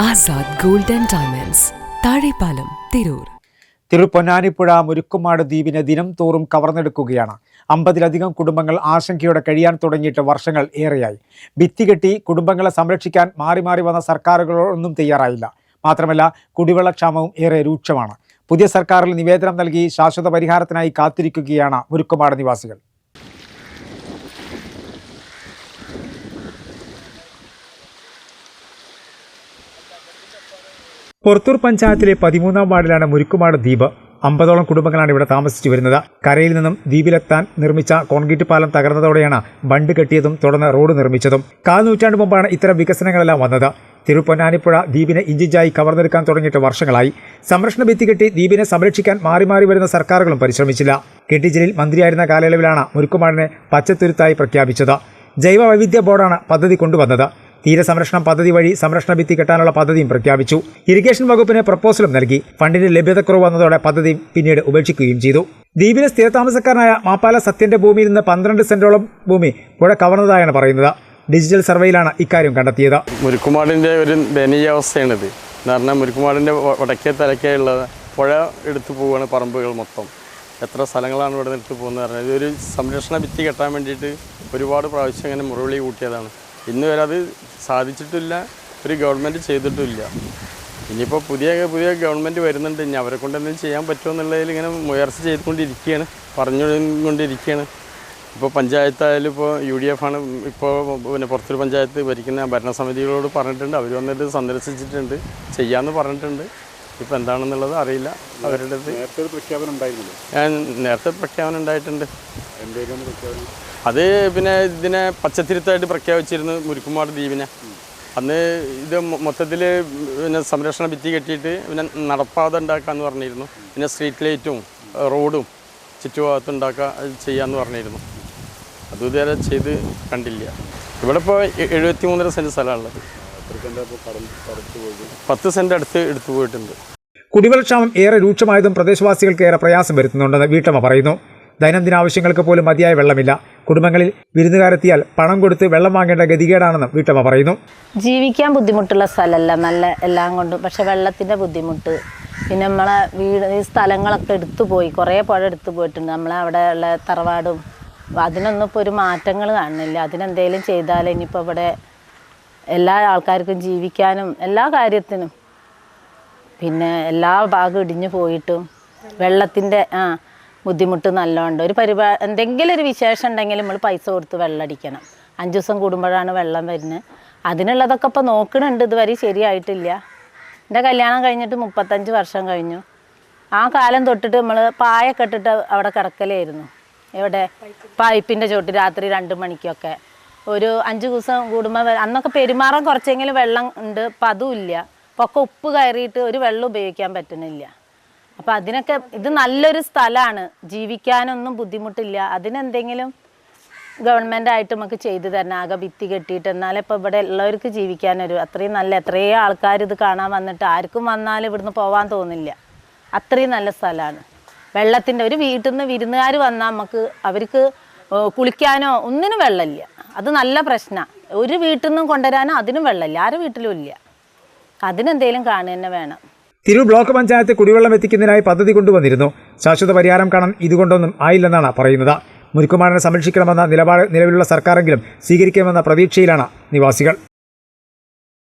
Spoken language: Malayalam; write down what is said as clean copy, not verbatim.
Azad gold and diamonds, Thazhepalam, Tirur. Thiruponnanipuzha Murukkumad ദ്വീപിനെ ദിനം തോറും കവർന്നെടുക്കുകയാണ്. 50-ലധികം കുടുംബങ്ങൾ ആശങ്കയോടെ കഴിയാൻ തുടങ്ങിയിട്ട് വർഷങ്ങൾ ഏറെയായി. ഭിത്തികെട്ടി കുടുംബങ്ങളെ സംരക്ഷിക്കാൻ മാറി മാറി വന്ന സർക്കാരുകളൊന്നും തയ്യാറായില്ല. മാത്രമല്ല, കുടിവെള്ളക്ഷാമവും ഏറെ രൂക്ഷമാണ്. പുതിയ സർക്കാരിൽ നിവേദനം നൽകി ശാശ്വത പരിഹാരത്തിനായി കാത്തിരിക്കുകയാണ് മുരുക്കുമാട് നിവാസികൾ. പുറത്തൂർ പഞ്ചായത്തിലെ 13-ാം വാർഡിലാണ് മുരുക്കുമാട് ദ്വീപ്. 50ഓളം കുടുംബങ്ങളാണ് ഇവിടെ താമസിച്ചു വരുന്നത്. കരയിൽ നിന്നും ദ്വീപിലെത്താൻ നിർമ്മിച്ച കോൺക്രീറ്റ് പാലം തകർന്നതോടെയാണ് ബണ്ട് കെട്ടിയതും തുടർന്ന് റോഡ് നിർമ്മിച്ചതും. 4 നൂറ്റാണ്ട് മുമ്പാണ് ഇത്തരം വികസനങ്ങളെല്ലാം വന്നത്. തിരുപ്പൊന്നാനിപ്പുഴ ദ്വീപിനെ ഇഞ്ചിഞ്ചായി കവർന്നെടുക്കാൻ തുടങ്ങിയിട്ട് വർഷങ്ങളായി. സംരക്ഷണ ഭിത്തി കെട്ടി ദ്വീപിനെ സംരക്ഷിക്കാൻ മാറി മാറി വരുന്ന സർക്കാരുകളും പരിശ്രമിച്ചില്ല. കെ.ടി. ജലീൽ മന്ത്രിയായിരുന്ന കാലയളവിലാണ് മുരുക്കുമാടിനെ പച്ചത്തുരുത്തായി പ്രഖ്യാപിച്ചത്. ജൈവ വൈവിധ്യ ബോർഡാണ് പദ്ധതി കൊണ്ടുവന്നത്. തീരസംരക്ഷണം പദ്ധതി വഴി സംരക്ഷണ ഭിത്തി കെട്ടാനുള്ള പദ്ധതിയും പ്രഖ്യാപിച്ചു. ഇറിഗേഷൻ വകുപ്പിന് പ്രപ്പോസലും നൽകി. ഫണ്ടിന്റെ ലഭ്യതക്കുറവ് വന്നതോടെ പദ്ധതി പിന്നീട് ഉപേക്ഷിക്കുകയും ചെയ്തു. ദ്വീപിലെ സ്ഥിരതാമസക്കാരനായ മാപ്പാല സത്യന്റെ ഭൂമിയിൽ നിന്ന് 12 സെന്റോളം ഭൂമി പുഴ കവർന്നതായാണ് പറയുന്നത്. ഡിജിറ്റൽ സർവേയിലാണ് ഇക്കാര്യം കണ്ടെത്തിയത്. മുരുക്കുമാടിന്റെ ഒരു ദയനീയാവസ്ഥയാണിത്. എന്ന് പറഞ്ഞാൽ മുരുക്കുമാടിന്റെ വടക്കേ തലക്കേയുള്ള പുഴ എടുത്തു പോവുകയാണ്. പറമ്പുകൾ മൊത്തം എത്ര സ്ഥലങ്ങളാണ് ഇവിടെ നിന്ന് എടുത്തു പോകുന്നത് പറഞ്ഞാൽ ഇതൊരു സംരക്ഷണ ഭിത്തി കെട്ടാൻ വേണ്ടിയിട്ട് ഒരുപാട് പ്രാവശ്യം അങ്ങനെ മുറവിളി കൂട്ടിയതാണ്. ഇന്ന് വരെ അത് സാധിച്ചിട്ടില്ല, ഒരു ഗവൺമെൻറ് ചെയ്തിട്ടുമില്ല. ഇനിയിപ്പോൾ പുതിയ ഗവൺമെൻറ് വരുന്നുണ്ട്. ഇനി അവരെ കൊണ്ട് എന്തെങ്കിലും ചെയ്യാൻ പറ്റുമോ എന്നുള്ളതിൽ ഇങ്ങനെ മുയർച്ച ചെയ്തുകൊണ്ടിരിക്കുകയാണ്, പറഞ്ഞുകൊണ്ടിരിക്കുകയാണ്. ഇപ്പോൾ പഞ്ചായത്തായാലും ഇപ്പോൾ UDF ആണ് ഇപ്പോൾ പിന്നെ പുറത്തൊരു പഞ്ചായത്ത് ഭരിക്കുന്ന ഭരണസമിതികളോട് പറഞ്ഞിട്ടുണ്ട്. അവർ വന്നിട്ട് സന്ദർശിച്ചിട്ടുണ്ട്, ചെയ്യാമെന്ന് പറഞ്ഞിട്ടുണ്ട്. ഇപ്പോൾ എന്താണെന്നുള്ളത് അറിയില്ല. അവരുടെ നേരത്തെ പ്രഖ്യാപനം ഉണ്ടായിട്ടുണ്ട്. അത് പിന്നെ ഇതിനെ പച്ചത്തിരുത്തായിട്ട് പ്രഖ്യാപിച്ചിരുന്നു മുരുക്കുമാട് ദ്വീപിനെ. അന്ന് ഇത് മൊത്തത്തിൽ പിന്നെ സംരക്ഷണ ഭിത്തി കെട്ടിയിട്ട് പിന്നെ നടപ്പാത ഉണ്ടാക്കാമെന്ന് പറഞ്ഞിരുന്നു. പിന്നെ സ്ട്രീറ്റ് ലൈറ്റും റോഡും ചുറ്റുഭാഗത്ത് ചെയ്യാമെന്ന് പറഞ്ഞിരുന്നു. അത് ഇതുവരെ ചെയ്ത് കണ്ടില്ല. ഇവിടെ ഇപ്പോൾ 73 സെൻറ്റ് സ്ഥലമാണുള്ളത്. 10 സെൻറ്റ് എടുത്തു പോയിട്ടുണ്ട്. കുടിവെള്ളക്ഷാമം ഏറെ രൂക്ഷമായതും പ്രദേശവാസികൾക്ക് ഏറെ പ്രയാസം വരുത്തുന്നുണ്ടെന്ന് വീട്ടമ്മ പറയുന്നു. ദൈനംദിന ആവശ്യങ്ങൾക്ക് പോലും മതിയായ വെള്ളമില്ല. കുടുംബങ്ങളിൽ വിരുന്നുകാരെത്തിയാൽ പണം കൊടുത്ത് വെള്ളം വാങ്ങേണ്ട ഗതികേടാണെന്നും വീട്ടമ്മ പറയുന്നു. ജീവിക്കാൻ ബുദ്ധിമുട്ടുള്ള സ്ഥലമല്ല, നല്ല എല്ലാം കൊണ്ടും. പക്ഷെ വെള്ളത്തിൻ്റെ ബുദ്ധിമുട്ട്, പിന്നെ നമ്മളെ ഈ സ്ഥലങ്ങളൊക്കെ എടുത്തുപോയി, കുറേ പുഴ എടുത്തു പോയിട്ടുണ്ട്. നമ്മളെ അവിടെ ഉള്ള തറവാടും അതിനൊന്നും ഇപ്പോൾ ഒരു മാറ്റങ്ങൾ കാണുന്നില്ല. അതിനെന്തെങ്കിലും ചെയ്താൽ ഇനിയിപ്പോൾ ഇവിടെ എല്ലാ ആൾക്കാർക്കും ജീവിക്കാനും എല്ലാ കാര്യത്തിനും പിന്നെ എല്ലാ ഭാഗവും ഇടിഞ്ഞു പോയിട്ടും വെള്ളത്തിൻ്റെ ബുദ്ധിമുട്ട് നല്ലോണ്ട്. ഒരു എന്തെങ്കിലും ഒരു വിശേഷം ഉണ്ടെങ്കിൽ നമ്മൾ പൈസ കൊടുത്ത് വെള്ളം അടിക്കണം. 5 ദിവസം കൂടുമ്പോഴാണ് വെള്ളം വരുന്നത്. അതിനുള്ളതൊക്കെ ഇപ്പോൾ നോക്കണുണ്ട്. ഇതുവരെ ശരിയായിട്ടില്ല. എൻ്റെ കല്യാണം കഴിഞ്ഞിട്ട് 35 വർഷം കഴിഞ്ഞു. ആ കാലം തൊട്ടിട്ട് നമ്മൾ പായൊക്കെ ഇട്ടിട്ട് അവിടെ കിടക്കലായിരുന്നു. ഇവിടെ പൈപ്പിൻ്റെ ചോട്ട് രാത്രി 2 മണിക്കൊക്കെ ഒരു 5 ദിവസം കൂടുമ്പോൾ അന്നൊക്കെ പെരുമാറാൻ കുറച്ചെങ്കിലും വെള്ളം ഉണ്ട്. ഇപ്പം അതും ഇല്ല. അപ്പോൾ ഒക്കെ ഉപ്പ് കയറിയിട്ട് ഒരു വെള്ളം ഉപയോഗിക്കാൻ പറ്റുന്നില്ല. അപ്പം അതിനൊക്കെ ഇത് നല്ലൊരു സ്ഥലമാണ്, ജീവിക്കാനൊന്നും ബുദ്ധിമുട്ടില്ല. അതിനെന്തെങ്കിലും ഗവൺമെൻറ്റായിട്ട് നമുക്ക് ചെയ്തു തരണം. ആകെ ഭിത്തി കെട്ടിയിട്ട് എന്നാലും ഇപ്പോൾ ഇവിടെ ഉള്ളവർക്ക് ജീവിക്കാനൊരു അത്രയും നല്ല എത്രയോ ആൾക്കാർ ഇത് കാണാൻ വന്നിട്ട് ആർക്കും വന്നാലും ഇവിടുന്ന് പോകാൻ തോന്നില്ല. അത്രയും നല്ല സ്ഥലമാണ്. വെള്ളത്തിൻ്റെ ഒരു വീട്ടിൽ നിന്ന് വിരുന്നുകാർ വന്നാൽ അവർക്ക് കുളിക്കാനോ ഒന്നിനും വെള്ളമില്ല. അത് നല്ല പ്രശ്നമാണ്. ഒരു വീട്ടിൽ നിന്നും കൊണ്ടുവരാനോ അതിനും വെള്ളമില്ല. ആരുടെ വീട്ടിലും ഇല്ല. അതിനെന്തെങ്കിലും കാണുക തന്നെ വേണം. തിരൂർ ബ്ലോക്ക് പഞ്ചായത്ത് കുടിവെള്ളം എത്തിക്കുന്നതിനായി പദ്ധതി കൊണ്ടുവന്നിരുന്നു. ശാശ്വത പരിഹാരം കാണാൻ ഇതുകൊണ്ടൊന്നും ആയില്ലെന്നാണ് പറയുന്നത്. മുരുക്കുമാടിനെ സംരക്ഷിക്കണമെന്ന നിലപാട് നിലവിലുള്ള സർക്കാരെങ്കിലും സ്വീകരിക്കുമെന്ന പ്രതീക്ഷയിലാണ് നിവാസികൾ.